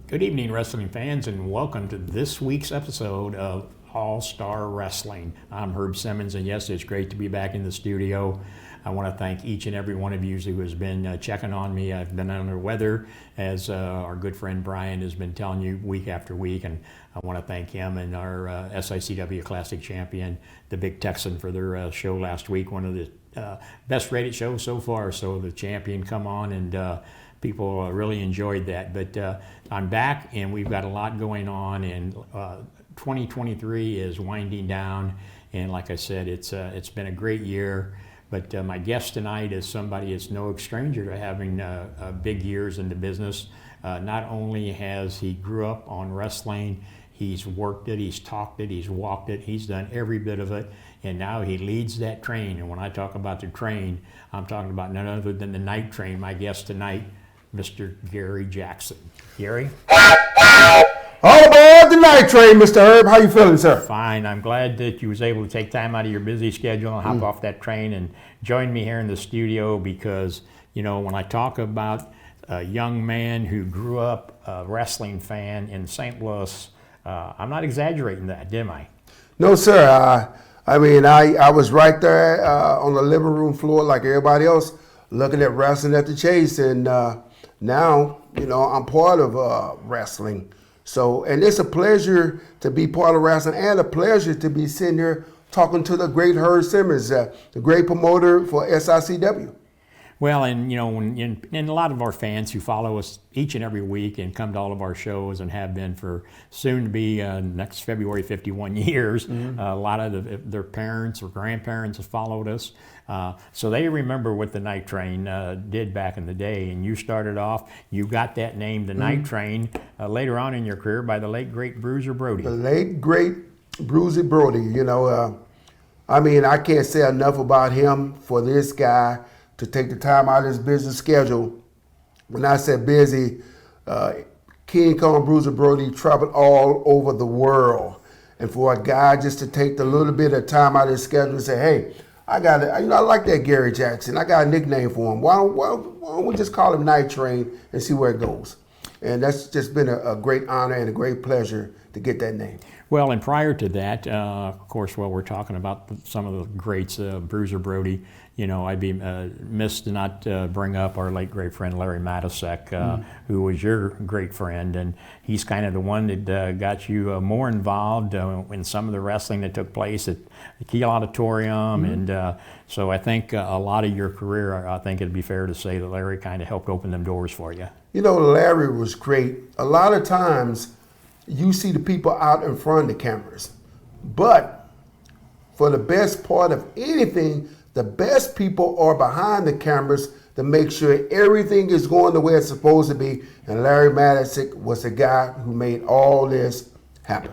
Good evening, wrestling fans, and welcome to this week's episode of Allstar Wrestling. I'm Herb Simmons, and yes, it's great to be back in the studio. I want to thank each and every one of you who has been checking on me. I've been under weather, as our good friend Brian has been telling you week after week, and I want to thank him and our SICW Classic champion, the Big Texan, for their show last week. One of the best rated shows so far. So the champion come on, and people really enjoyed that. But I'm back, and we've got a lot going on, and 2023 is winding down. And like I said, it's been a great year. But my guest tonight is somebody that's no stranger to having big years in the business. Not only has he grew up on wrestling, he's worked it, he's talked it, he's walked it, he's done every bit of it, and now he leads that train. And when I talk about the train, I'm talking about none other than the night train. My guest tonight, Mr. Gary Jackson. Gary? All aboard the night train, Mr. Herb. How you feeling, sir? Fine. I'm glad that you was able to take time out of your busy schedule and hop off that train and join me here in the studio, because, you know, when I talk about a young man who grew up a wrestling fan in St. Louis, I'm not exaggerating that, am I? No, sir. I was right there on the living room floor like everybody else, looking at wrestling at the Chase, and now, you know, I'm part of wrestling. So, and it's a pleasure to be part of wrestling, and a pleasure to be sitting here talking to the great Herb Simmons, the great promoter for SICW. Well, and you know, and a lot of our fans who follow us each and every week and come to all of our shows and have been for soon to be next February 51 years. A lot of their parents or grandparents have followed us, so they remember what the Night Train did back in the day. And you started off, you got that name, the Night Train, later on in your career by the late great Bruiser Brody. The late great Bruiser Brody. You know, I can't say enough about him, for this guy to take the time out of his busy schedule. When I said busy, King Kong Bruiser Brody traveled all over the world. And for a guy just to take the little bit of time out of his schedule and say, hey, I like that Gary Jackson. I got a nickname for him. Why don't we just call him Night Train and see where it goes? And that's just been a great honor and a great pleasure to get that name. Well, and prior to that, of course, while we're talking about some of the greats, Bruiser Brody, you know, I'd be missed to not bring up our late great friend Larry Matisek, who was your great friend, and he's kind of the one that got you more involved in some of the wrestling that took place at the Key Auditorium, and so I think a lot of your career, I think it'd be fair to say that Larry kind of helped open them doors for you. You know, Larry was great. A lot of times, you see the people out in front of the cameras, but for the best part of anything, the best people are behind the cameras to make sure everything is going the way it's supposed to be. And Larry Matisek was the guy who made all this happen.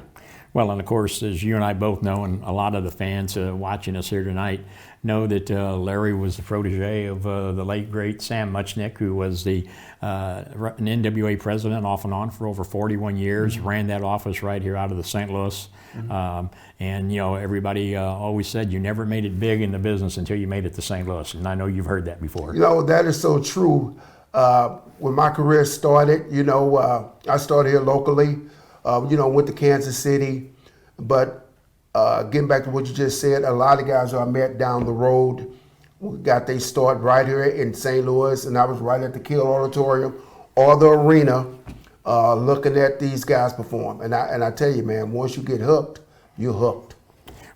Well, and of course, as you and I both know, and a lot of the fans watching us here tonight know that Larry was the protege of the late, great Sam Muchnick, who was an NWA president off and on for over 41 years, ran that office right here out of the St. Louis. And, you know, everybody always said you never made it big in the business until you made it to St. Louis. And I know you've heard that before. You know, that is so true. When my career started, you know, I started here locally, you know, went to Kansas City. But getting back to what you just said, a lot of guys I met down the road got their start right here in St. Louis, and I was right at the Key Auditorium or the arena looking at these guys perform. And I tell you, man, once you get hooked, you're hooked.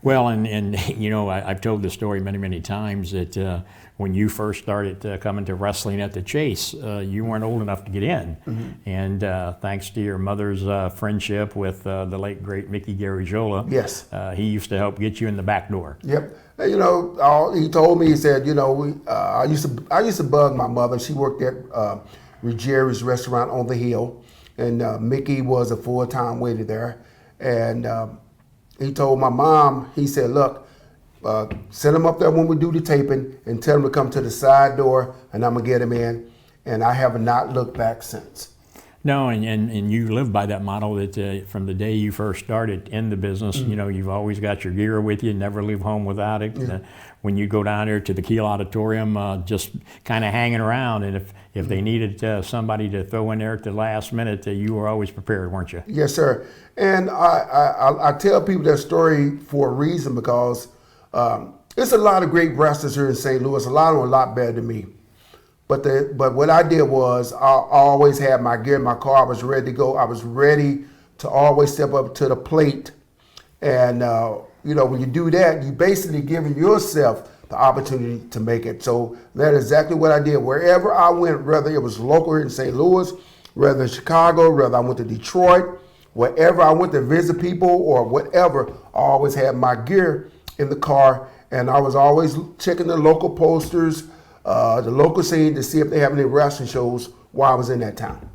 Well, and you know, I've told the story many, many times that when you first started coming to wrestling at the Chase, you weren't old enough to get in. And thanks to your mother's friendship with the late, great Mickey Garagiola, yes, he used to help get you in the back door. Yep. You know, he told me, he said, you know, I used to bug my mother. She worked at Ruggieri's restaurant on the hill, and Mickey was a full-time waiter there. And he told my mom, he said, look, send him up there when we do the taping and tell him to come to the side door, and I'm going to get him in. And I have not looked back since. No, and you live by that model that from the day you first started in the business, you've always got your gear with you, never leave home without it. Yeah. When you go down there to the Kiel Auditorium, just kind of hanging around, and if they needed somebody to throw in there at the last minute, you were always prepared, weren't you? Yes, sir. And I tell people that story for a reason because there's a lot of great wrestlers here in St. Louis. A lot of them are a lot better than me. But what I did was I always had my gear in my car. I was ready to go. I was ready to always step up to the plate. And, when you do that, you basically giving yourself the opportunity to make it. So that's exactly what I did. Wherever I went, whether it was local here in St. Louis, whether in Chicago, whether I went to Detroit, wherever I went to visit people or whatever, I always had my gear in the car. And I was always checking the local posters, the local scene to see if they have any wrestling shows while I was in that town.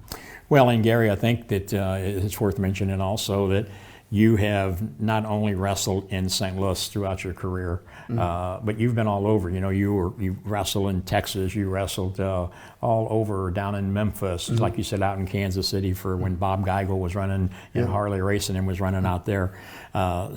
Well, and Gary, I think that it's worth mentioning also that you have not only wrestled in St. Louis throughout your career, but you've been all over. You wrestled in Texas, you wrestled all over down in Memphis, like you said, out in Kansas City for when Bob Geigel was running and Harley Racing and was running out there.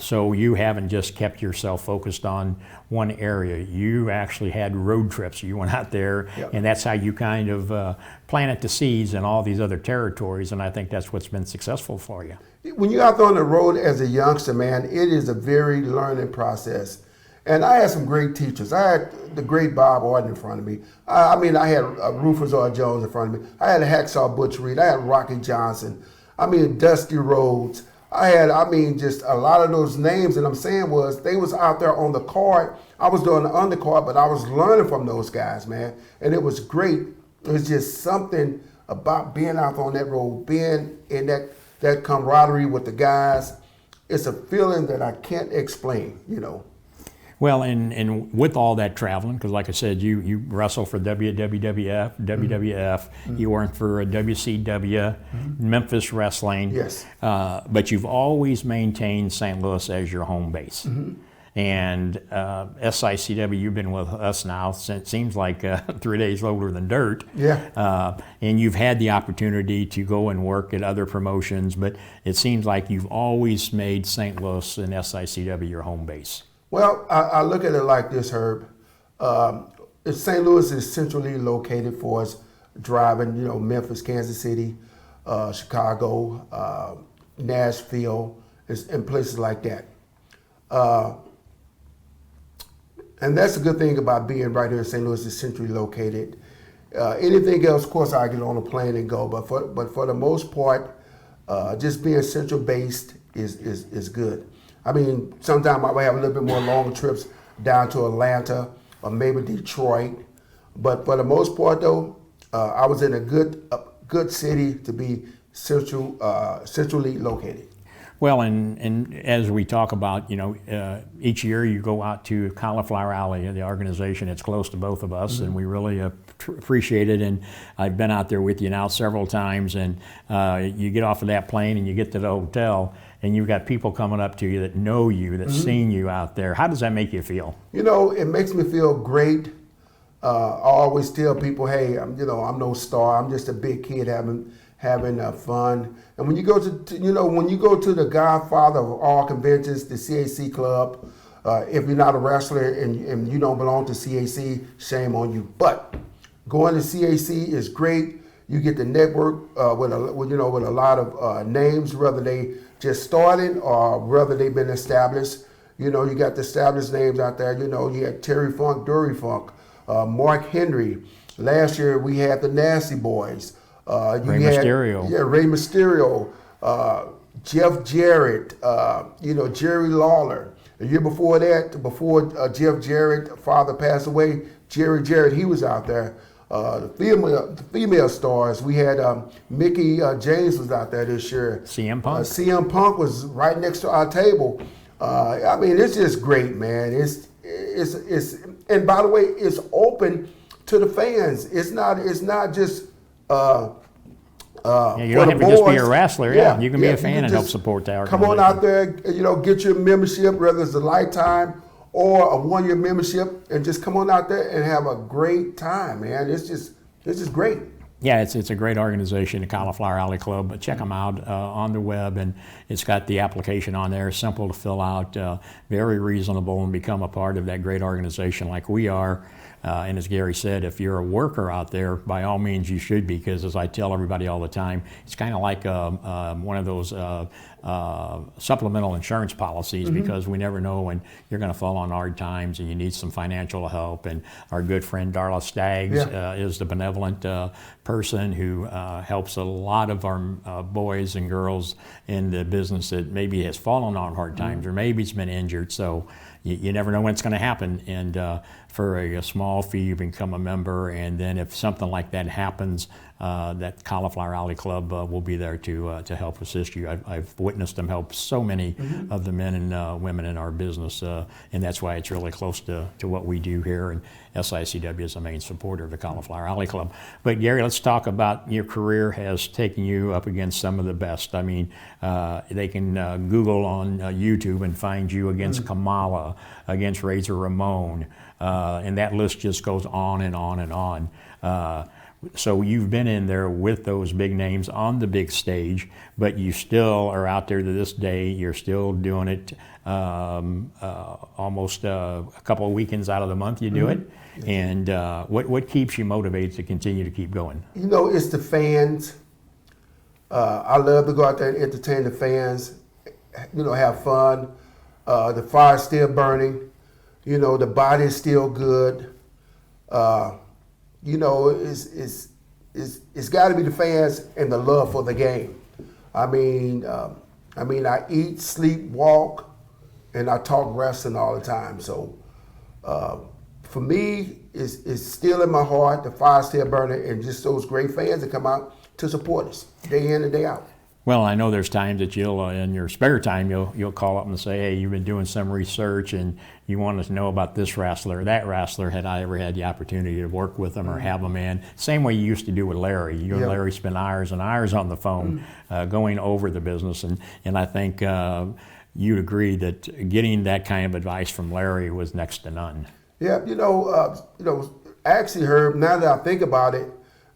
So you haven't just kept yourself focused on one area. You actually had road trips. You went out there, and that's how you kind of planted the seeds in all these other territories, and I think that's what's been successful for you. When you're out there on the road as a youngster, man, it is a very learning process. And I had some great teachers. I had the great Bob Orton in front of me. I had Rufus R. Jones in front of me. I had Hacksaw Butch Reed. I had Rocky Johnson. Dusty Rhodes. I had, just a lot of those names. And I'm saying was they was out there on the card. I was doing the undercard, but I was learning from those guys, man. And it was great. It was just something about being out on that road, being in that camaraderie with the guys. It's a feeling that I can't explain, Well, and with all that traveling, because like I said, you wrestle for WWF, WWF, you worked for WCW, Memphis Wrestling. Yes. But you've always maintained St. Louis as your home base. And SICW, you've been with us now since it seems like 3 days older than dirt. Yeah. And you've had the opportunity to go and work at other promotions, but it seems like you've always made St. Louis and SICW your home base. Well, I look at it like this, Herb. St. Louis is centrally located for us, driving, Memphis, Kansas City, Chicago, Nashville, and places like that. And that's a good thing about being right here in St. Louis, is centrally located. Anything else, of course, I get on a plane and go. But for the most part, just being central based is good. Sometimes I might have a little bit more long trips down to Atlanta or maybe Detroit. But for the most part, though, I was in a good city to be centrally located. Well, and as we talk about, each year you go out to Cauliflower Alley, the organization. It's close to both of us, and we really appreciate it. And I've been out there with you now several times, and you get off of that plane and you get to the hotel, and you've got people coming up to you that know you, that's seen you out there. How does that make you feel? It makes me feel great. I always tell people, hey, I'm no star. I'm just a big kid having fun. And when you go to the godfather of all conventions, the CAC club, if you're not a wrestler and you don't belong to CAC, shame on you. But going to CAC is great. You get to network with a lot of names, whether they just started or whether they've been established. You got the established names out there. You had Terry Funk, Dory Funk, Mark Henry. Last year we had the Nasty Boys. Rey Mysterio. Yeah, Rey Mysterio, Jeff Jarrett, Jerry Lawler. The year before that, before Jeff Jarrett, father passed away, Jerry Jarrett, he was out there. The female stars, we had Mickey James was out there this year. CM Punk. CM Punk was right next to our table. It's just great, man. It's and by the way, it's open to the fans. It's not just. You don't have to just be a wrestler. Yeah, you can be a fan and help support the organization. Come on out there, get your membership, whether it's a lifetime or a one-year membership, and just come on out there and have a great time, man. It's just great. Yeah, it's a great organization, the Cauliflower Alley Club. But check them out on the web, and it's got the application on there. Simple to fill out, very reasonable, and become a part of that great organization like we are. And as Gary said, if you're a worker out there, by all means you should be, because as I tell everybody all the time, it's kind of like one of those supplemental insurance policies, because we never know when you're going to fall on hard times and you need some financial help. And our good friend Darla Staggs is the benevolent person who helps a lot of our boys and girls in the business that maybe has fallen on hard times or maybe it's been injured. So you never know when it's going to happen. And for a small fee, you become a member. And then if something like that happens, that Cauliflower Alley Club will be there to help assist you. I've witnessed them help so many of the men and women in our business, and that's why it's really close to what we do here. And SICW is a main supporter of the Cauliflower Alley Club. But Gary, let's talk about your career has taken you up against some of the best. I mean, they can Google on YouTube and find you against Kamala, against Razor Ramon, and that list just goes on and on and on. So you've been in there with those big names on the big stage, but you still are out there to this day. You're still doing it almost a couple of weekends out of the month you do it. And what keeps you motivated to continue to keep going? You know, it's the fans. I love to go out there and entertain the fans, you know, have fun. The fire's still burning. You know, the body's still good. You know, it's got to be the fans and the love for the game. I mean, I eat, sleep, walk, and I talk wrestling all the time. So, for me, it's still in my heart. The fire's still burning, and just those great fans that come out to support us day in and day out. Well, I know there's times that you'll, in your spare time, you'll call up and say, hey, you've been doing some research and you want to know about this wrestler or that wrestler. Had I ever had the opportunity to work with them or have them in? Same way you used to do with Larry. You and Larry spent hours and hours on the phone going over the business. And I think you'd agree that getting that kind of advice from Larry was next to none. Yeah, actually, Herb, now that I think about it,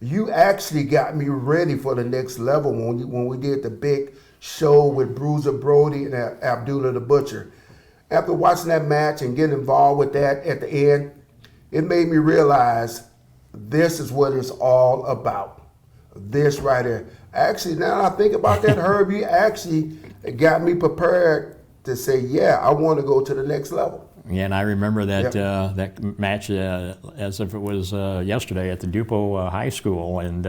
you actually got me ready for the next level when we did the big show with Bruiser Brody and Abdullah the Butcher. After watching that match and getting involved with that at the end, it made me realize this is what it's all about. This right here. Actually, now that I think about that, Herb, you actually got me prepared to say, yeah, I want to go to the next level. Yeah, and I remember that that match as if it was yesterday at the Dupo High School, and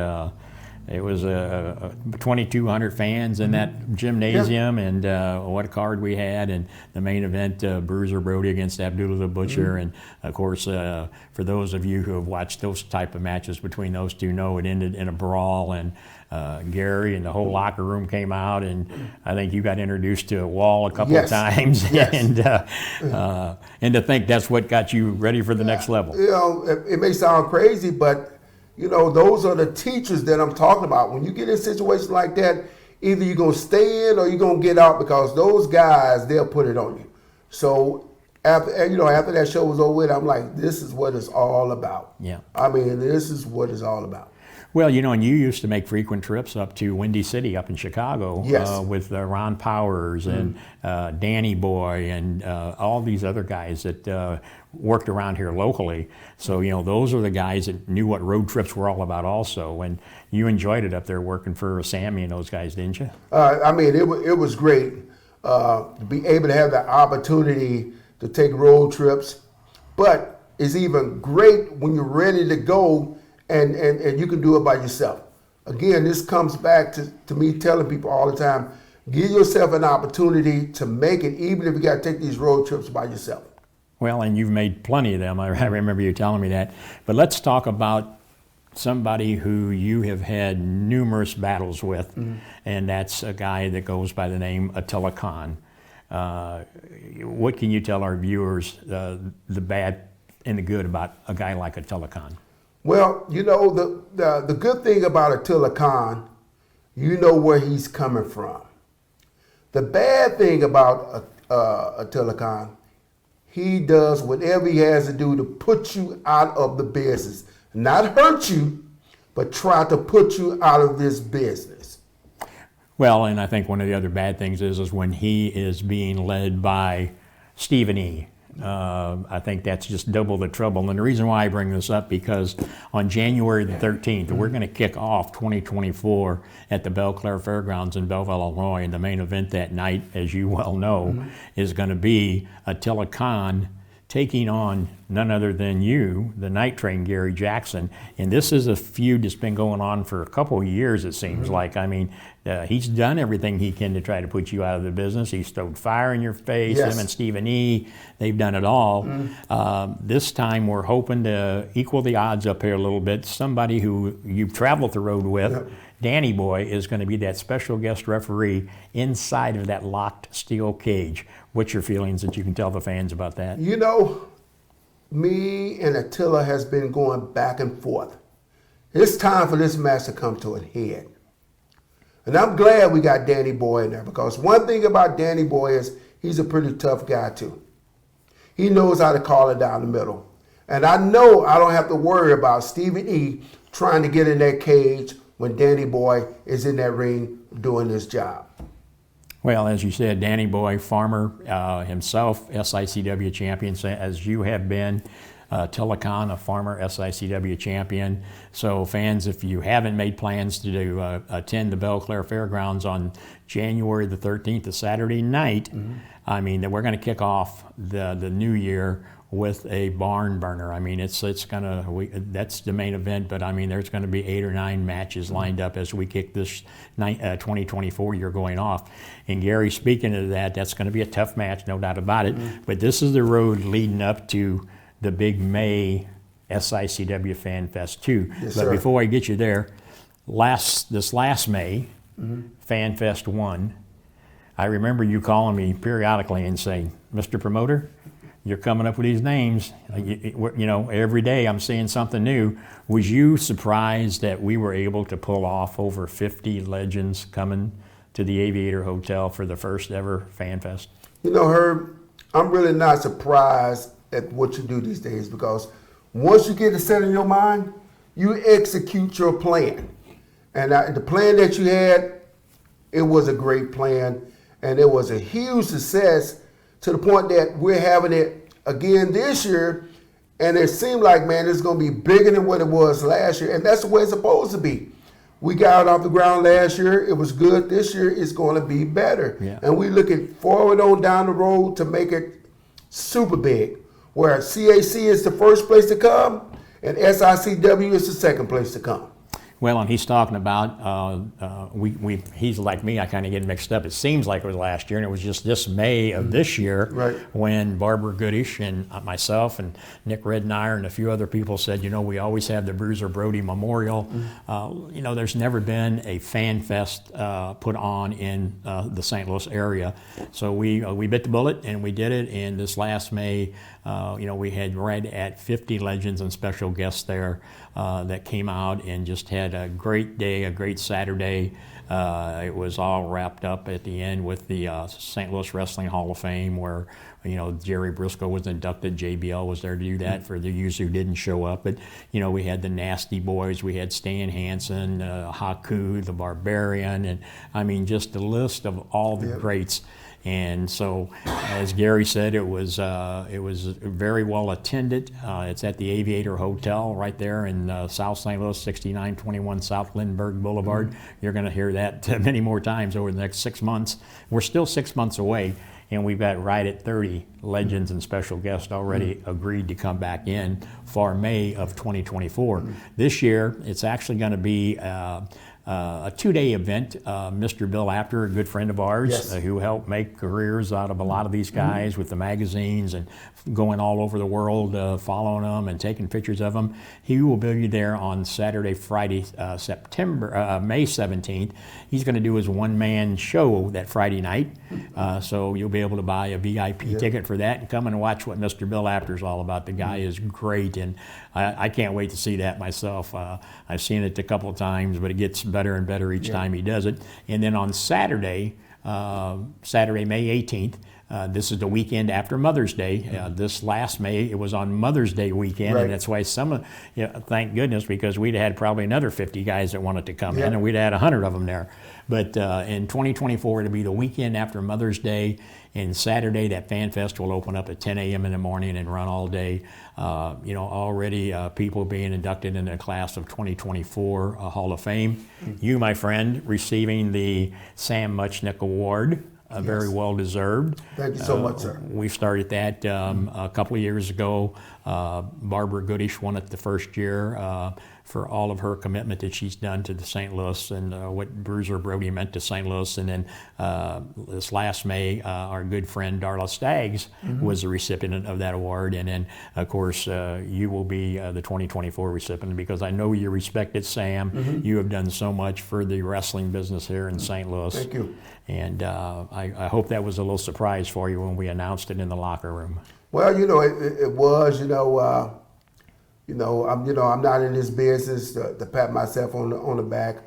it was 2,200 fans in that gymnasium, and what a card we had, and the main event, Bruiser Brody against Abdullah the Butcher, and of course, for those of you who have watched those type of matches between those two, know it ended in a brawl, and Gary and the whole locker room came out, and I think you got introduced to a wall a couple of times, and to think that's what got you ready for the next level. You know, it may sound crazy, but you know, those are the teachers that I'm talking about. When you get in situations like that, either you're gonna stay in or you're gonna get out, because those guys, they'll put it on you. So after that show was over with, I'm like, this is what it's all about. Yeah. I mean, this is what it's all about. Well, you know, and you used to make frequent trips up to Windy City up in Chicago with Ron Powers and Danny Boy and all these other guys that worked around here locally. So, you know, those are the guys that knew what road trips were all about also. And you enjoyed it up there working for Sammy and those guys, didn't you? I mean, it was great to be able to have the opportunity to take road trips. But it's even great when you're ready to go and you can do it by yourself. Again, this comes back to me telling people all the time, give yourself an opportunity to make it, even if you got to take these road trips by yourself. Well, and you've made plenty of them. I remember you telling me that. But let's talk about somebody who you have had numerous battles with, and that's a guy that goes by the name Attila Khan. What can you tell our viewers, the bad and the good about a guy like Attila Khan? Well, you know, the good thing about Attila Khan, you know where he's coming from. The bad thing about Attila Khan, he does whatever he has to do to put you out of the business. Not hurt you, but try to put you out of this business. Well, and I think one of the other bad things is when he is being led by Stephen E. I think that's just double the trouble. And the reason why I bring this up, because on January the 13th, we're going to kick off 2024 at the Belle Claire Fairgrounds in Belleville, Illinois. And the main event that night, as you well know, is going to be Attila Khan taking on none other than you, the Night Train, Gary Jackson. And this is a feud that's been going on for a couple of years, it seems like. I mean, he's done everything he can to try to put you out of the business. He's stowed fire in your face. Yes. Him and Stephen E., they've done it all. This time we're hoping to equal the odds up here a little bit. Somebody who you've traveled the road with, Danny Boy, is going to be that special guest referee inside of that locked steel cage. What's your feelings that you can tell the fans about that? You know, me and Attila has been going back and forth. It's time for this match to come to a head. And I'm glad we got Danny Boy in there, because one thing about Danny Boy is he's a pretty tough guy too. He knows how to call it down the middle. And I know I don't have to worry about Stephen E. trying to get in that cage when Danny Boy is in that ring doing his job. Well, as you said, Danny Boy, farmer himself, SICW champion, as you have been. Attila Khan, a farmer SICW champion. So fans, if you haven't made plans to attend the Belle Claire Fairgrounds on January the 13th, a Saturday night, I mean, that we're going to kick off the new year with a barn burner. I mean, it's gonna, that's the main event, but I mean, there's going to be 8 or 9 matches lined up as we kick this 2024 year going off. And Gary, speaking of that, that's going to be a tough match, no doubt about it. But this is the road leading up to the big May SICW Fan Fest 2. Yes, but sir. before I get you there, this last May, Fan Fest 1, I remember you calling me periodically and saying, Mr. Promoter, you're coming up with these names. You know, every day I'm seeing something new. Was you surprised that we were able to pull off over 50 legends coming to the Aviator Hotel for the first ever Fan Fest? You know, Herb, I'm really not surprised at what you do these days, because once you get it set in your mind, you execute your plan. And the plan that you had, it was a great plan, and it was a huge success to the point that we're having it again this year, and it seemed like, man, it's going to be bigger than what it was last year, and that's the way it's supposed to be. We got it off the ground last year. It was good. This year it's going to be better. Yeah. And we're looking forward on down the road to make it super big, where CAC is the first place to come and SICW is the second place to come. Well, and he's talking about, he's like me, I kind of get mixed up. It seems like it was last year, and it was just this May of this year when Barbara Goodish and myself and Nick Rednire and a few other people said, you know, we always have the Bruiser Brody Memorial. You know, there's never been a fan fest put on in the St. Louis area. So we bit the bullet and we did it. And this last May, you know, we had right at 50 legends and special guests there that came out and just had a great day, a great Saturday. It was all wrapped up at the end with the St. Louis Wrestling Hall of Fame, where, you know, Jerry Briscoe was inducted. JBL was there to do that for the users who didn't show up. But, you know, we had the Nasty Boys, we had Stan Hansen, Haku, the Barbarian, and I mean, just a list of all the greats. And so, as Gary said, it was very well attended. It's at the Aviator Hotel right there in South St. Louis, 6921 South Lindbergh Boulevard. You're going to hear that many more times over the next 6 months. We're still 6 months away, and we've got right at 30 legends and special guests already agreed to come back in for May of 2024. This year, it's actually going to be a 2-day event. Mr. Bill Apter, a good friend of ours, who helped make careers out of a lot of these guys with the magazines and going all over the world, following them and taking pictures of them. He will be there on Saturday, Friday, May 17th. He's going to do his one-man show that Friday night. So you'll be able to buy a VIP ticket for that and come and watch what Mr. Bill Apter is all about. The guy is great, and I can't wait to see that myself. I've seen it a couple of times, but it gets better and better each time he does it. And then on Saturday, May 18th, This is the weekend after Mother's Day. This last May, it was on Mother's Day weekend, Right. and that's why thank goodness, because we'd had probably another 50 guys that wanted to come in, and we'd had 100 of them there. But in 2024, it'll be the weekend after Mother's Day, and Saturday, that Fan Fest will open up at 10 a.m. in the morning and run all day. Already people being inducted in the class of 2024 Hall of Fame. You, my friend, receiving the Sam Muchnick Award. Very well deserved. Thank you so much, sir. We started that a couple of years ago. Barbara Goodish won it the first year for all of her commitment that she's done to the St. Louis and what Bruiser Brody meant to St. Louis. And then this last May, our good friend Darla Staggs was the recipient of that award. And then, of course, you will be the 2024 recipient, because I know you respected Sam. You have done so much for the wrestling business here in St. Louis. Thank you. And I hope that was a little surprise for you when we announced it in the locker room. Well, it was. I'm not in this business to pat myself on the back.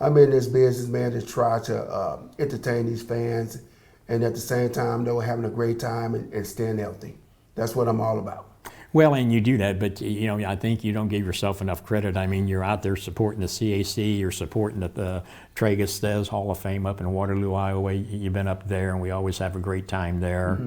I'm in this business, man, to try to entertain these fans, and at the same time, though, having a great time and staying healthy. That's what I'm all about. Well, and you do that, but I think you don't give yourself enough credit. I mean, you're out there supporting the CAC, you're supporting the Tragus Hall of Fame up in Waterloo, Iowa. You've been up there, and we always have a great time there.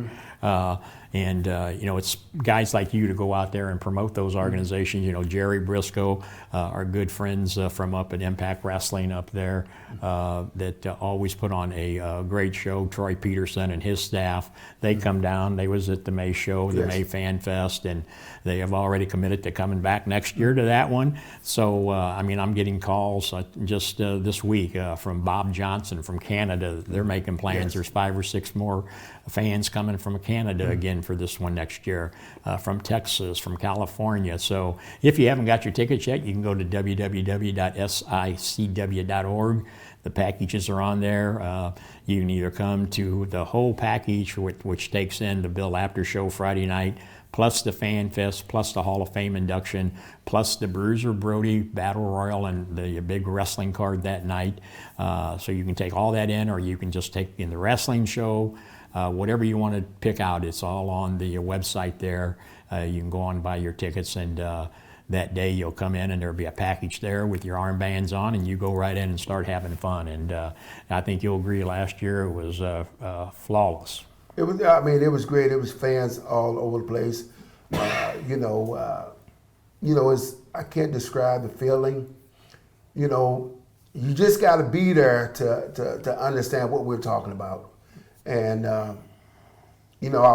It's guys like you to go out there and promote those organizations. Jerry Briscoe, our good friends from up at Impact Wrestling up there, that always put on a great show. Troy Peterson and his staff, they come down. They was at the May show, the May Fan Fest, and they have already committed to coming back next year to that one. So, I'm getting calls just this week from Bob Johnson from Canada. They're making plans. There's 5 or 6 more fans coming from Canada again for this one next year, from Texas, from California. So if you haven't got your tickets yet, you can go to www.sicw.org. The packages are on there. You can either come to the whole package, which takes in the Bill After Show Friday night, plus the Fan Fest, plus the Hall of Fame induction, plus the Bruiser Brody Battle Royal and the big wrestling card that night. So you can take all that in, or you can just take in the wrestling show. Whatever you want to pick out, it's all on the website there. You can go on and buy your tickets, and that day you'll come in and there'll be a package there with your armbands on, and you go right in and start having fun. And I think you'll agree last year it was flawless. It was. It was great. It was fans all over the place. It's, I can't describe the feeling. You just got to be there to understand what we're talking about. And, I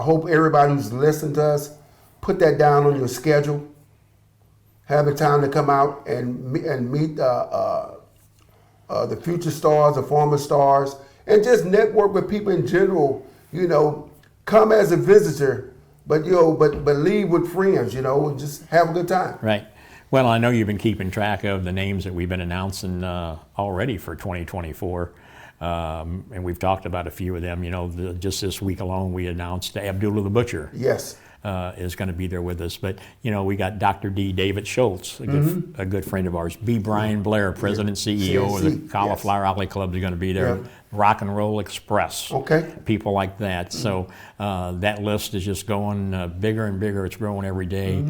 hope everybody who's listening to us, put that down on your schedule. Have the time to come out and meet the future stars, the former stars, and just network with people in general. Come as a visitor, but leave with friends. And just have a good time. Right. Well, I know you've been keeping track of the names that we've been announcing already for 2024. And we've talked about a few of them. Just this week alone, we announced Abdullah the Butcher. Yes. Is going to be there with us. But, we got Dr. D. David Schultz, a good friend of ours. B. Brian Blair, President CEO of the Cauliflower Alley Club, is going to be there. Yeah. Rock and Roll Express. Okay. People like that. So that list is just going bigger and bigger. It's growing every day.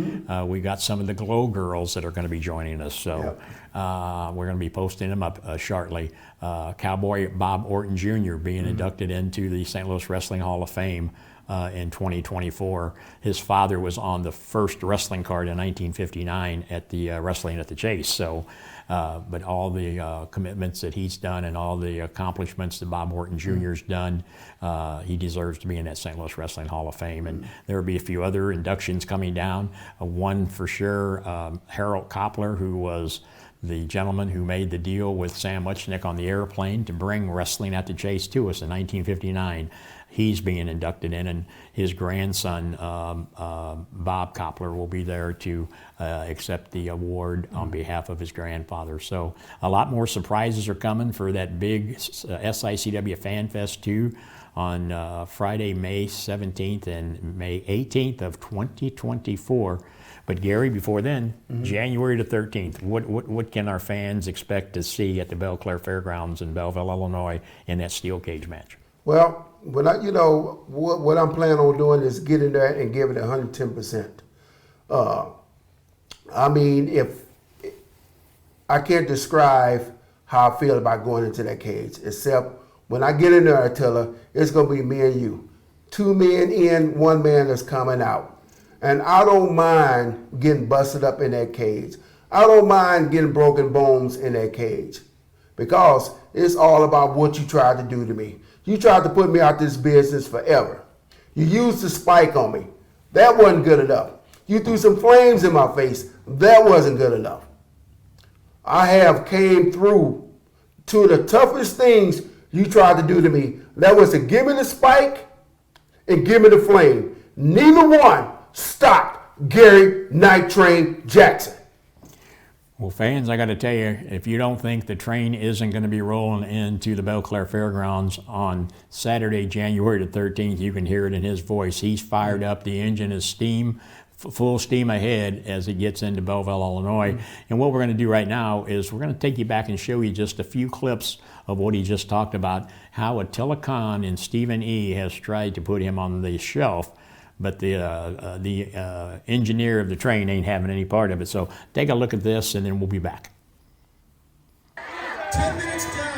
We got some of the Glow Girls that are going to be joining us. So we're going to be posting them up shortly. Cowboy Bob Orton Jr. being inducted into the St. Louis Wrestling Hall of Fame in 2024. His father was on the first wrestling card in 1959 at the Wrestling at the Chase. So, but all the commitments that he's done and all the accomplishments that Bob Orton Jr.'s done, he deserves to be in that St. Louis Wrestling Hall of Fame. And there will be a few other inductions coming down. One for sure, Harold Koppler, who was the gentleman who made the deal with Sam Muchnick on the airplane to bring Wrestling at the Chase to us in 1959. He's being inducted in, and his grandson, Bob Koppler, will be there to accept the award on behalf of his grandfather. So a lot more surprises are coming for that big SICW Fan Fest 2 on Friday, May 17th and May 18th of 2024. But Gary, before then, January the 13th, what can our fans expect to see at the Belle Claire Fairgrounds in Belleville, Illinois, in that steel cage match? Well, when what I'm planning on doing is getting there and giving it 110%. Uh, I mean, if I can't describe how I feel about going into that cage, except when I get in there, I tell her it's gonna be me and you, 2 men in, 1 man that's coming out, and I don't mind getting busted up in that cage. I don't mind getting broken bones in that cage, because it's all about what you tried to do to me. You tried to put me out this business forever. You used the spike on me. That wasn't good enough. You threw some flames in my face. That wasn't good enough. I have came through two of the toughest things you tried to do to me. That was to give me the spike and give me the flame. Neither one stopped Gary Night Train Jackson. Well, fans, I got to tell you, if you don't think the train isn't going to be rolling into the Belclair Fairgrounds on Saturday, January the 13th, you can hear it in his voice. He's fired up. The engine is full steam ahead as it gets into Belleville, Illinois. And what we're going to do right now is we're going to take you back and show you just a few clips of what he just talked about, how Attila Khan and Stephen E. has tried to put him on the shelf, but the engineer of the train ain't having any part of it. So take a look at this, and then we'll be back. 10 minutes down.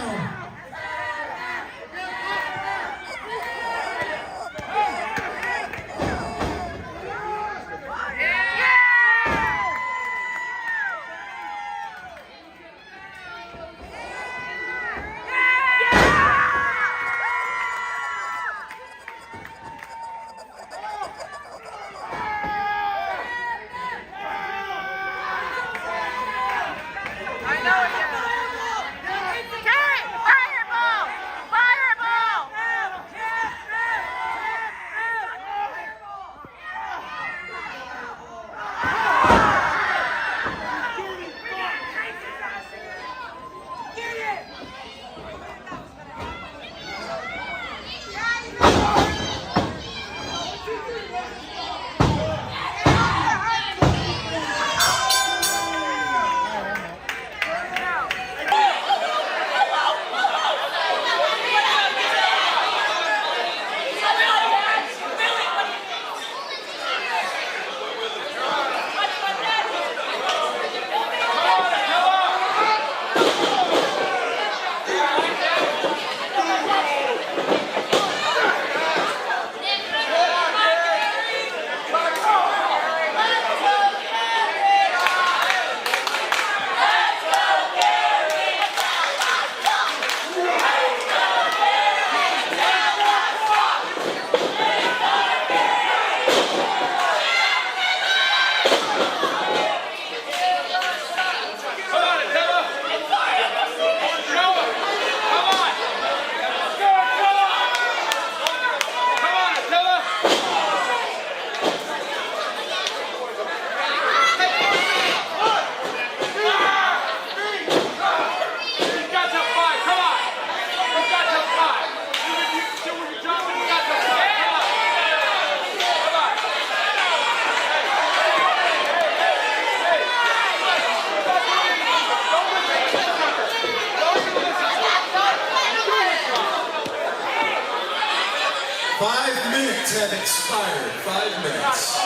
Have expired. 5 minutes.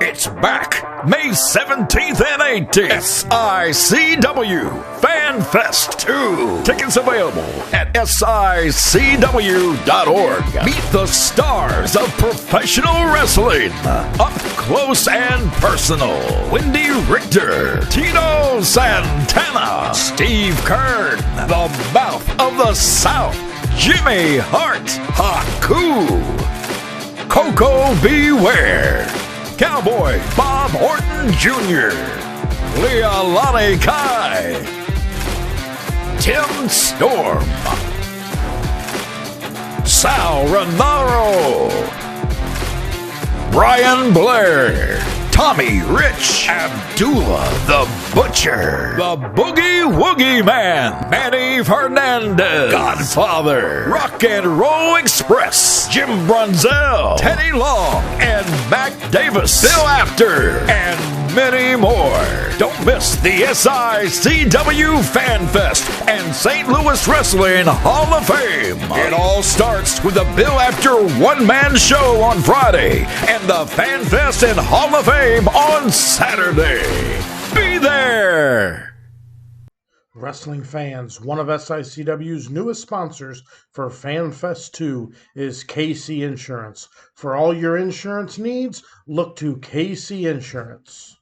It's back May 17th and 18th. SICW Fan Fest 2. Tickets available at SICW.org. Meet the stars of professional wrestling. Up close and personal. Wendy Richter, Tito Santana, Steve Kern, the Mouth of the South, Jimmy Hart, Haku, Coco Beware, Cowboy Bob Orton Jr., Leilani Kai, Tim Storm, Sal Renaro, Brian Blair, Tommy Rich, Abdullah the Butcher, the Boogie Woogie Man, Manny Fernandez, Godfather, Rock and Roll Express, Jim Brunzell, Teddy Long, and Mac Davis, Bill Apter, and many more. Don't miss the SICW Fan Fest and St. Louis Wrestling Hall of Fame. It all starts with the Bill Apter one-man show on Friday and the Fan Fest and Hall of Fame on Saturday. Be there! Wrestling fans, one of SICW's newest sponsors for FanFest 2 is KC Insurance. For all your insurance needs, look to KC Insurance.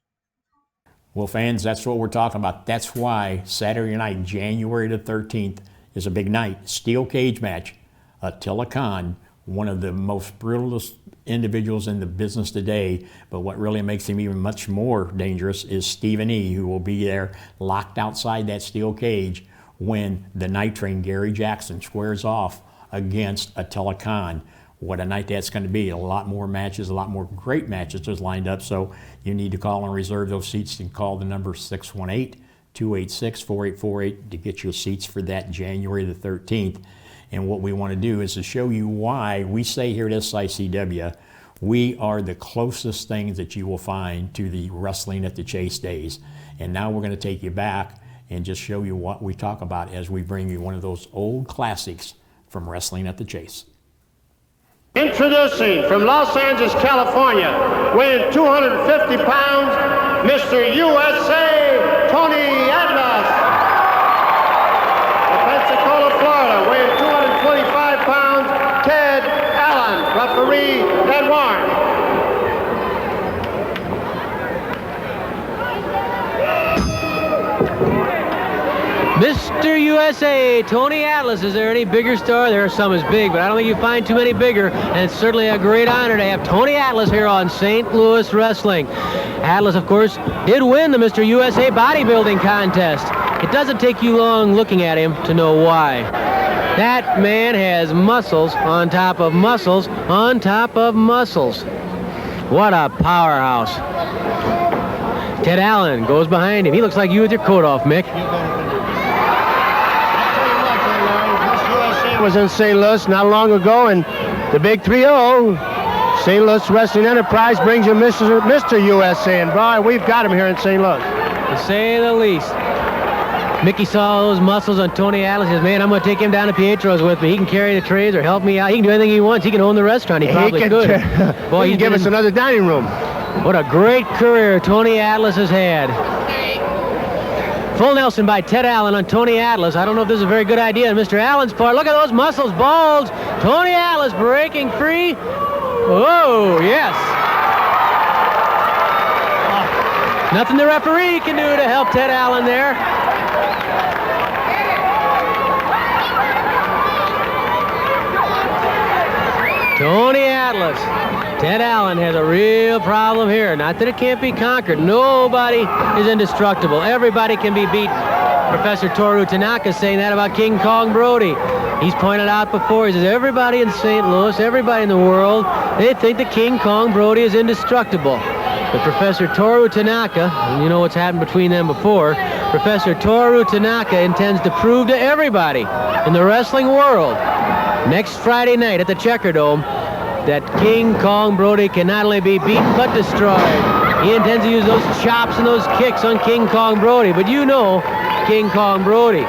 Well, fans, that's what we're talking about. That's why Saturday night, January the 13th, is a big night. Steel cage match. Attila Khan, one of the most brutalist individuals in the business today, but what really makes him even much more dangerous is Stephen E., who will be there locked outside that steel cage when the Night Train, Gary Jackson, squares off against Attila Khan. What a night that's going to be. A lot more matches, a lot more great matches just lined up, so you need to call and reserve those seats and call the number 618-286-4848 to get your seats for that January the 13th. And what we want to do is to show you why we say here at SICW, we are the closest things that you will find to the Wrestling at the Chase days. And now we're going to take you back and just show you what we talk about as we bring you one of those old classics from Wrestling at the Chase. Introducing from Los Angeles, California, weighing 250 pounds, Mr. USA, Tony Atlas. From Pensacola, Florida, weighing 225 pounds, Ted Allen, referee, Ed Warren. Mr. USA, Tony Atlas. Is there any bigger star? There are some as big, but I don't think you find too many bigger, and it's certainly a great honor to have Tony Atlas here on St. Louis Wrestling. Atlas, of course, did win the Mr. USA bodybuilding contest. It doesn't take you long looking at him to know why. That man has muscles on top of muscles on top of muscles. What a powerhouse. Ted Allen goes behind him. He looks like you with your coat off, Mick. Was in St. Louis not long ago, and the big 3-0, St. Louis Wrestling Enterprise brings you Mr. USA, and boy, we've got him here in St. Louis. To say the least. Mickey saw those muscles on Tony Atlas. He says, man, I'm going to take him down to Pietro's with me. He can carry the trays or help me out. He can do anything he wants. He can own the restaurant. He probably could. Boy, he can give us another dining room. What a great career Tony Atlas has had. Full Nelson by Ted Allen on Tony Atlas. I don't know if this is a very good idea on Mr. Allen's part. Look at those muscles bulge. Tony Atlas breaking free. Oh, yes. Nothing the referee can do to help Ted Allen there. Tony Atlas. Ted Allen has a real problem here. Not that it can't be conquered. Nobody is indestructible. Everybody can be beat. Professor Toru Tanaka is saying that about King Kong Brody. He's pointed out before, he says, everybody in St. Louis, everybody in the world, they think that King Kong Brody is indestructible. But Professor Toru Tanaka, and you know what's happened between them before, Professor Toru Tanaka intends to prove to everybody in the wrestling world next Friday night at the Checker Dome that King Kong Brody can not only be beaten but destroyed. He intends to use those chops and those kicks on King Kong Brody, but you know King Kong Brody.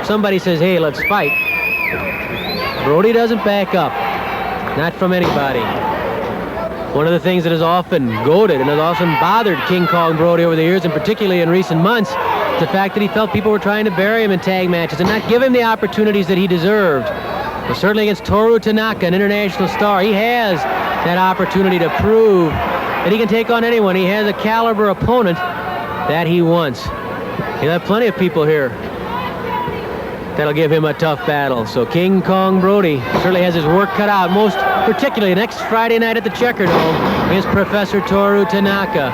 Somebody says, hey, let's fight. Brody doesn't back up. Not from anybody. One of the things that has often goaded and has often bothered King Kong Brody over the years, and particularly in recent months, is the fact that he felt people were trying to bury him in tag matches and not give him the opportunities that he deserved. But certainly against Toru Tanaka, an international star, he has that opportunity to prove that he can take on anyone. He has a caliber opponent that he wants. He'll have plenty of people here that'll give him a tough battle. So King Kong Brody certainly has his work cut out, most particularly next Friday night at the Checker Dome against Professor Toru Tanaka.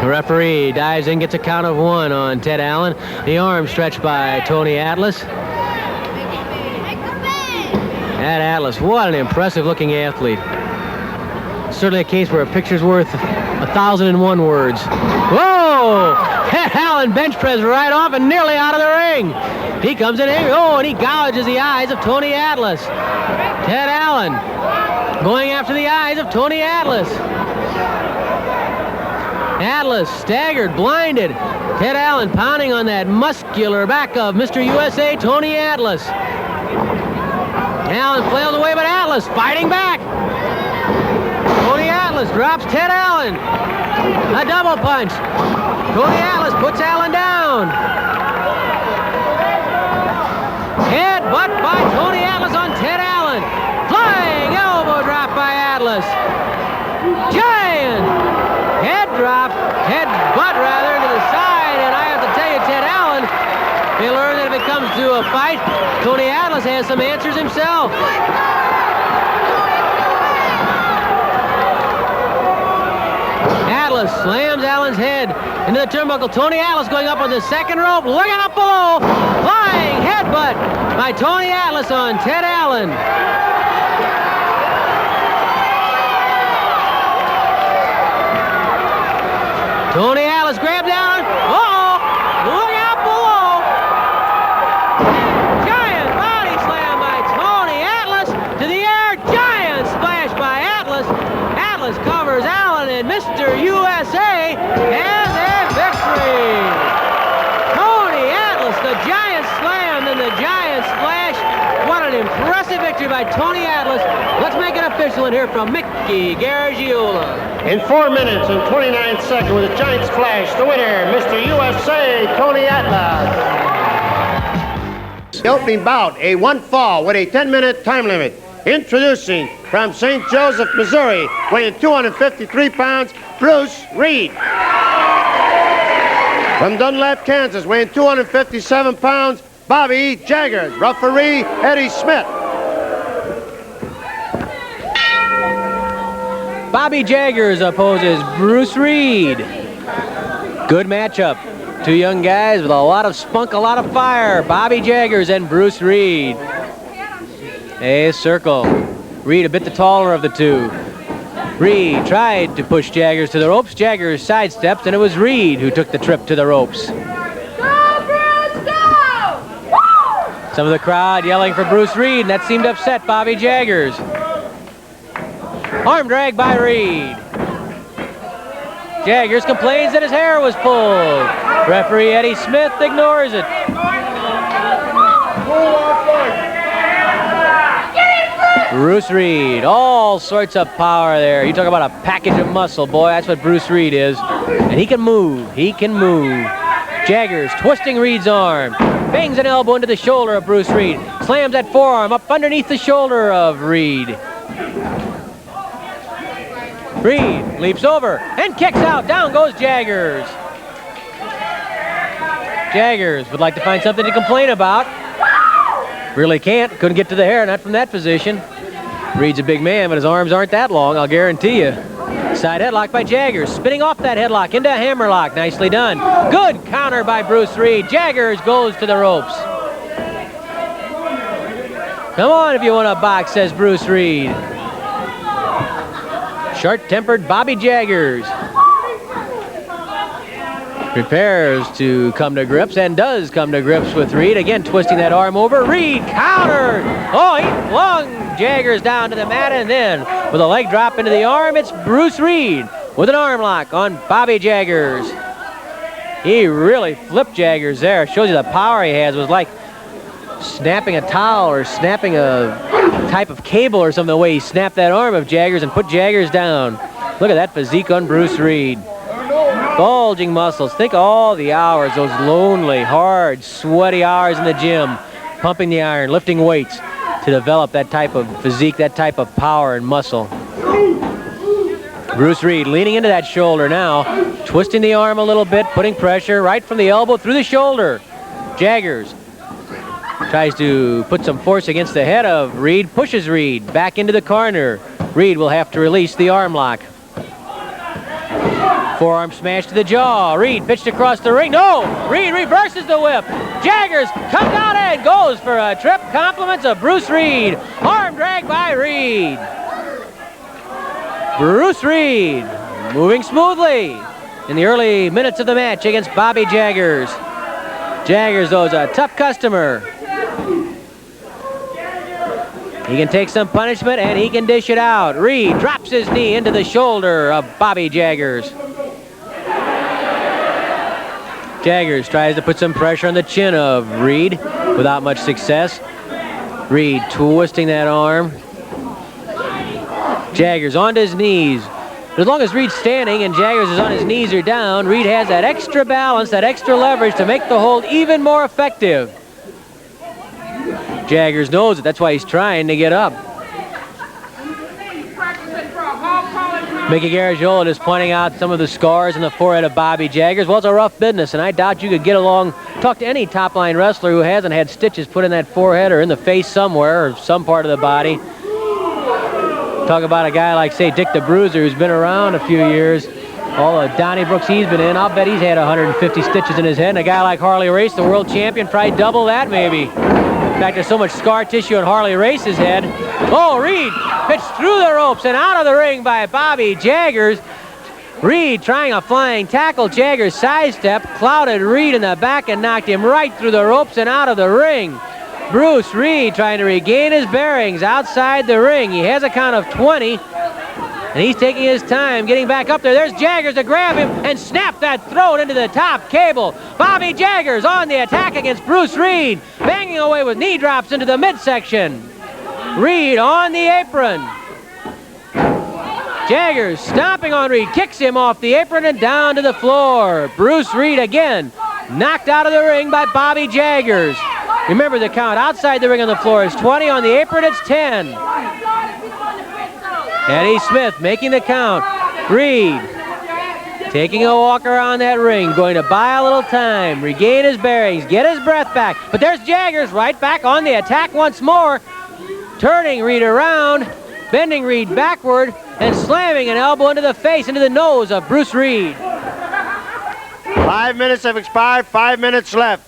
The referee dives in, gets a count of 1 on Ted Allen. The arm stretched by Tony Atlas. That Atlas, what an impressive looking athlete. Certainly a case where a picture's worth 1,001 words. Whoa! Ted Allen bench press right off and nearly out of the ring. He comes in here, oh, and he gouges the eyes of Tony Atlas. Ted Allen going after the eyes of Tony Atlas. Atlas staggered, blinded. Ted Allen pounding on that muscular back of Mr. USA, Tony Atlas. Allen flails away, but Atlas fighting back. Tony Atlas drops Ted Allen. A double punch. Tony Atlas puts Allen down. Headbutt by Tony Atlas on Ted Allen. Flying elbow drop by Atlas. Giant head drop, headbutt rather, to the side. And I have to tell you, Ted Allen, he learned that if it comes to a fight, Tony Atlas has some answers himself. Atlas slams Allen's head into the turnbuckle. Tony Atlas going up on the second rope, looking up below. Flying headbutt by Tony Atlas on Ted Allen. Tony Atlas grabs Allen. Uh-oh! Look out below! Giant body slam by Tony Atlas to the air. Giant splash by Atlas. Atlas covers Allen, and Mr. USA has a victory. Tony Atlas, the giant slam and the giant splash. What an impressive victory by Tony Atlas. Let's make it official and hear from Mickey Garagiola. In 4 minutes and 29 seconds with a giant splash, the winner, Mr. USA, Tony Atlas. The opening bout, a 1 fall with a 10-minute time limit. Introducing from St. Joseph, Missouri, weighing 253 pounds, Bruce Reed. From Dunlap, Kansas, weighing 257 pounds, Bobby Jaggers. Referee, Eddie Smith. Bobby Jaggers opposes Bruce Reed. Good matchup. Two young guys with a lot of spunk, a lot of fire. Bobby Jaggers and Bruce Reed. A circle. Reed a bit the taller of the two. Reed tried to push Jaggers to the ropes. Jaggers sidestepped, and it was Reed who took the trip to the ropes. Go, Bruce, go! Woo! Some of the crowd yelling for Bruce Reed, and that seemed to upset Bobby Jaggers. Arm drag by Reed. Jaggers complains that his hair was pulled. Referee Eddie Smith ignores it. Bruce Reed, all sorts of power there. You talk about a package of muscle, boy, that's what Bruce Reed is. And he can move, he can move. Jaggers twisting Reed's arm. Bangs an elbow into the shoulder of Bruce Reed. Slams that forearm up underneath the shoulder of Reed. Reed leaps over and kicks out. Down goes Jaggers. Jaggers would like to find something to complain about. Really can't. Couldn't get to the hair, not from that position. Reed's a big man, but his arms aren't that long, I'll guarantee you. Side headlock by Jaggers. Spinning off that headlock into a hammerlock. Nicely done. Good counter by Bruce Reed. Jaggers goes to the ropes. Come on if you want to box, says Bruce Reed. Short-tempered Bobby Jaggers prepares to come to grips and does come to grips with Reed. Again, twisting that arm over. Reed countered. Oh, he flung Jaggers down to the mat, and then with a leg drop into the arm, it's Bruce Reed with an arm lock on Bobby Jaggers. He really flipped Jaggers there. Shows you the power he has. It was like snapping a towel or snapping a type of cable or something, the way he snapped that arm of Jaggers and put Jaggers down. Look at that physique on Bruce Reed. Bulging muscles. Think all the hours, those lonely, hard, sweaty hours in the gym, pumping the iron, lifting weights to develop that type of physique, that type of power and muscle. Bruce Reed leaning into that shoulder now, twisting the arm a little bit, putting pressure right from the elbow through the shoulder. Jaggers tries to put some force against the head of Reed, pushes Reed back into the corner. Reed will have to release the arm lock. Forearm smash to the jaw. Reed pitched across the ring. No! Reed reverses the whip. Jaggers comes out and goes for a trip. Compliments of Bruce Reed. Arm drag by Reed. Bruce Reed moving smoothly in the early minutes of the match against Bobby Jaggers. Jaggers, though, is a tough customer. He can take some punishment and he can dish it out. Reed drops his knee into the shoulder of Bobby Jaggers. Jaggers tries to put some pressure on the chin of Reed without much success. Reed twisting that arm. Jaggers onto his knees. As long as Reed's standing and Jaggers is on his knees or down, Reed has that extra balance, that extra leverage to make the hold even more effective. Jaggers knows it. That's why he's trying to get up. Mickey Garagiola is pointing out some of the scars on the forehead of Bobby Jaggers. Well, it's a rough business, and I doubt you could get along, talk to any top-line wrestler who hasn't had stitches put in that forehead or in the face somewhere or some part of the body. Talk about a guy like, say, Dick the Bruiser, who's been around a few years. All the Donnybrooks he's been in, I'll bet he's had 150 stitches in his head. And a guy like Harley Race, the world champion, probably double that maybe. In fact, there's so much scar tissue on Harley Race's head. Oh, Reed pitched through the ropes and out of the ring by Bobby Jaggers. Reed trying a flying tackle. Jaggers sidestep, clouded Reed in the back and knocked him right through the ropes and out of the ring. Bruce Reed trying to regain his bearings outside the ring. He has a count of 20, and he's taking his time getting back up there. There's Jaggers to grab him and snap that throat into the top cable. Bobby Jaggers on the attack against Bruce Reed, banging away with knee drops into the midsection. Reed on the apron. Jaggers stomping on Reed, kicks him off the apron and down to the floor. Bruce Reed again knocked out of the ring by Bobby Jaggers. Remember, the count outside the ring on the floor is 20. On the apron, it's 10. Eddie Smith making the count. Reed taking a walk around that ring, going to buy a little time, regain his bearings, get his breath back. But there's Jaggers right back on the attack once more, turning Reed around, bending Reed backward, and slamming an elbow into the face, into the nose of Bruce Reed. 5 minutes have expired, 5 minutes left.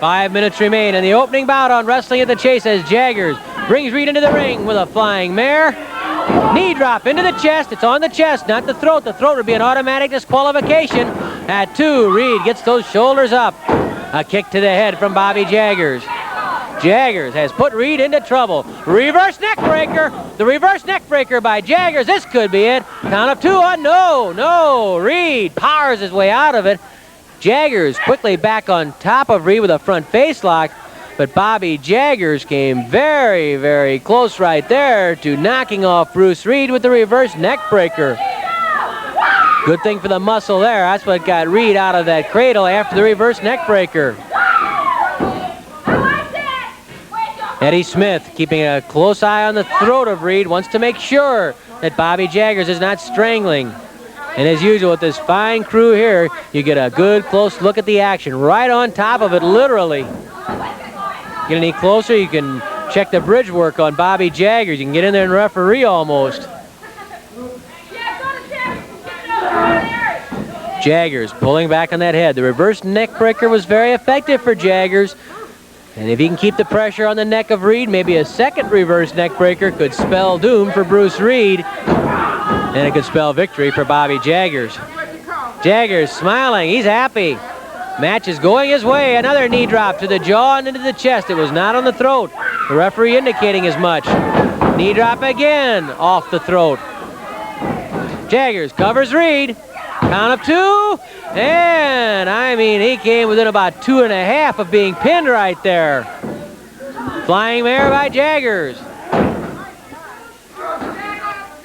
5 minutes remain in the opening bout on Wrestling at the Chase as Jaggers brings Reed into the ring with a flying mare. Knee drop into the chest. It's on the chest, not the throat. The throat would be an automatic disqualification. At 2, Reed gets those shoulders up. A kick to the head from Bobby Jaggers. Jaggers has put Reed into trouble. Reverse neck breaker. The reverse neck breaker by Jaggers. This could be it. Count of 2 on. No. Reed powers his way out of it. Jaggers quickly back on top of Reed with a front face lock, but Bobby Jaggers came very, very close right there to knocking off Bruce Reed with the reverse neck breaker. Good thing for the muscle there. That's what got Reed out of that cradle after the reverse neck breaker. Eddie Smith keeping a close eye on the throat of Reed, wants to make sure that Bobby Jaggers is not strangling. And as usual with this fine crew here, you get a good close look at the action right on top of it, literally. Get any closer, you can check the bridge work on Bobby Jaggers. You can get in there and referee almost. Jaggers pulling back on that head. The reverse neck breaker was very effective for Jaggers. And if he can keep the pressure on the neck of Reed, maybe a second reverse neck breaker could spell doom for Bruce Reed. And it could spell victory for Bobby Jaggers. Jaggers smiling, he's happy. Match is going his way. Another knee drop to the jaw and into the chest. It was not on the throat. The referee indicating as much. Knee drop again, off the throat. Jaggers covers Reed. Count of 2. And I mean, he came within about 2.5 of being pinned right there. Flying mare by Jaggers.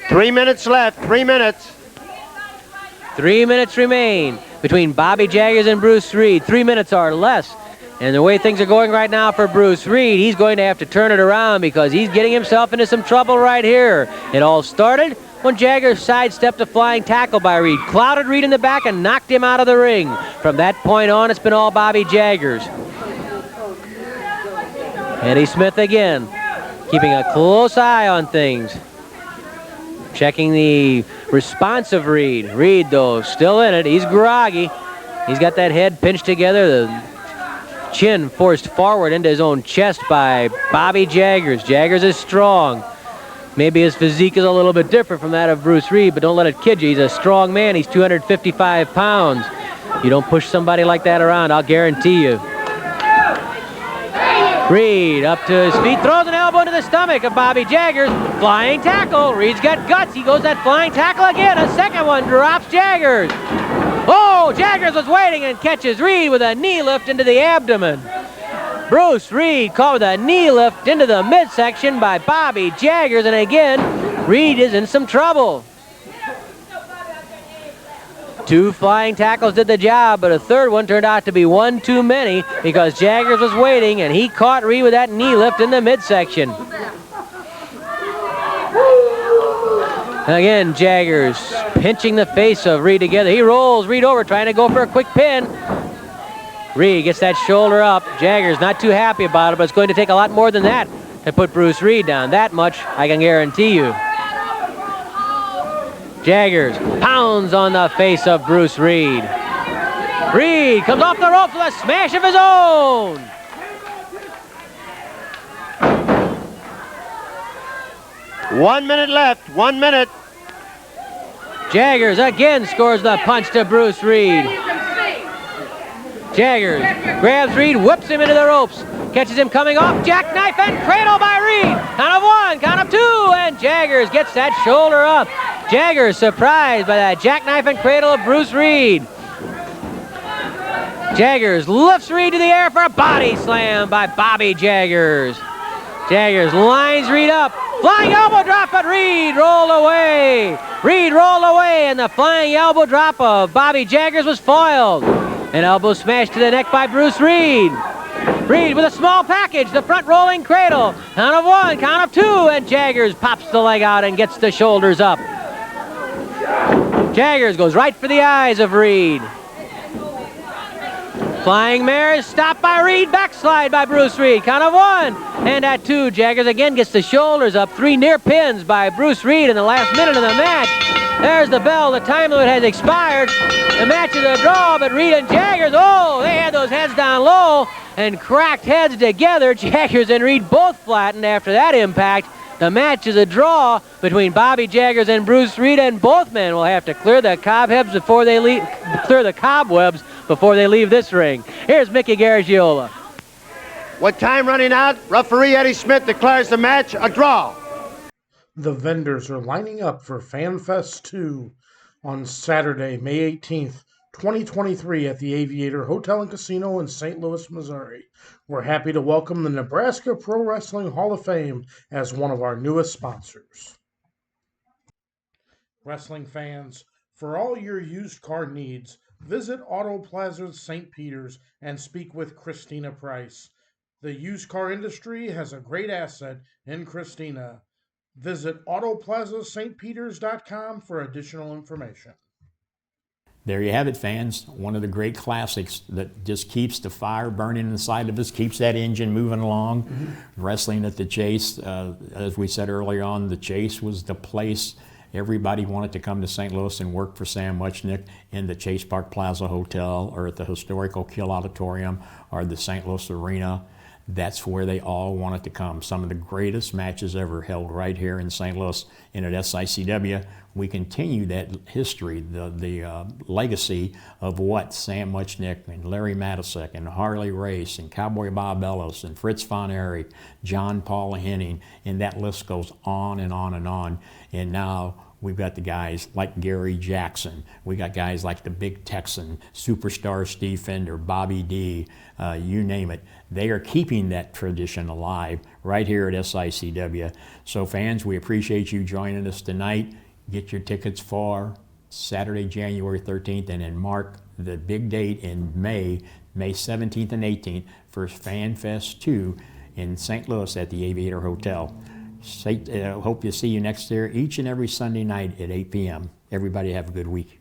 3 minutes left, 3 minutes. 3 minutes remain between Bobby Jaggers and Bruce Reed. 3 minutes or less. And the way things are going right now for Bruce Reed, he's going to have to turn it around because he's getting himself into some trouble right here. It all started when Jaggers sidestepped a flying tackle by Reed, clouded Reed in the back and knocked him out of the ring. From that point on, it's been all Bobby Jaggers. Eddie Smith again, keeping a close eye on things. Checking the response of Reed. Reed, though, still in it. He's groggy. He's got that head pinched together, the chin forced forward into his own chest by Bobby Jaggers. Jaggers is strong. Maybe his physique is a little bit different from that of Bruce Reed, but don't let it kid you. He's a strong man. He's 255 pounds. You don't push somebody like that around, I'll guarantee you. Reed up to his feet, throws an elbow into the stomach of Bobby Jaggers. Flying tackle. Reed's got guts. He goes that flying tackle again. A second one drops Jaggers. Oh, Jaggers was waiting and catches Reed with a knee lift into the abdomen. Bruce Reed caught with a knee lift into the midsection by Bobby Jaggers, and again, Reed is in some trouble. 2 flying tackles did the job, but a third one turned out to be one too many because Jaggers was waiting and he caught Reed with that knee lift in the midsection. Again, Jaggers pinching the face of Reed together. He rolls Reed over, trying to go for a quick pin. Reed gets that shoulder up. Jaggers not too happy about it, but it's going to take a lot more than that to put Bruce Reed down. That much I can guarantee you. Jaggers pounds on the face of Bruce Reed. Reed comes off the ropes with a smash of his own. One minute left, 1 minute. Jaggers again scores the punch to Bruce Reed. Jaggers grabs Reed, whips him into the ropes, catches him coming off, jackknife and cradle by Reed. Count of 1, count of 2, and Jaggers gets that shoulder up. Jaggers surprised by that jackknife and cradle of Bruce Reed. Jaggers lifts Reed to the air for a body slam by Bobby Jaggers. Jaggers lines Reed up. Flying elbow drop, but Reed rolled away. Reed rolled away, and the flying elbow drop of Bobby Jaggers was foiled. An elbow smash to the neck by Bruce Reed. Reed with a small package, the front rolling cradle. Count of 1, count of 2, and Jaggers pops the leg out and gets the shoulders up. Jaggers goes right for the eyes of Reed. Flying mare is stopped by Reed, backslide by Bruce Reed. Count of 1, and at 2, Jaggers again gets the shoulders up. 3 near pins by Bruce Reed in the last minute of the match. There's the bell, the time limit has expired. The match is a draw, but Reed and Jaggers, oh, they had those heads down low and cracked heads together. Jaggers and Reed both flattened after that impact. The match is a draw between Bobby Jaggers and Bruce Reed, and both men will have to clear the cobwebs before they leave. This ring. Here's Mickey Garagiola. With time running out, referee Eddie Smith declares the match a draw. The vendors are lining up for FanFest 2 on Saturday, May 18th, 2023 at the Aviator Hotel and Casino in St. Louis, Missouri. We're happy to welcome the Nebraska Pro Wrestling Hall of Fame as one of our newest sponsors. Wrestling fans, for all your used car needs, visit Auto Plaza St. Peter's and speak with Christina Price. The used car industry has a great asset in Christina. Visit autoplazastpeters.com for additional information. There you have it, fans. One of the great classics that just keeps the fire burning inside of us, keeps that engine moving along. Mm-hmm. Wrestling at the Chase, as we said earlier on, the Chase was the place everybody wanted to come to St. Louis and work for Sam Muchnick in the Chase Park Plaza Hotel or at the historical Kiel Auditorium or the St. Louis Arena. That's where they all wanted to come. Some of the greatest matches ever held right here in St. Louis. And at SICW, we continue that history, the legacy of what Sam Muchnick and Larry Matisek and Harley Race and Cowboy Bob Ellis and Fritz Von Erich, John Paul Henning, and that list goes on and on and on. And now we've got the guys like Gary Jackson. We got guys like the Big Texan, Superstar Steve Fender, Bobby D, you name it. They are keeping that tradition alive right here at SICW. So fans, we appreciate you joining us tonight. Get your tickets for Saturday, January 13th, and then mark the big date in May 17th and 18th for Fan Fest 2 in St. Louis at the Aviator Hotel. Hope to see you next year, each and every Sunday night at 8 p.m. Everybody have a good week.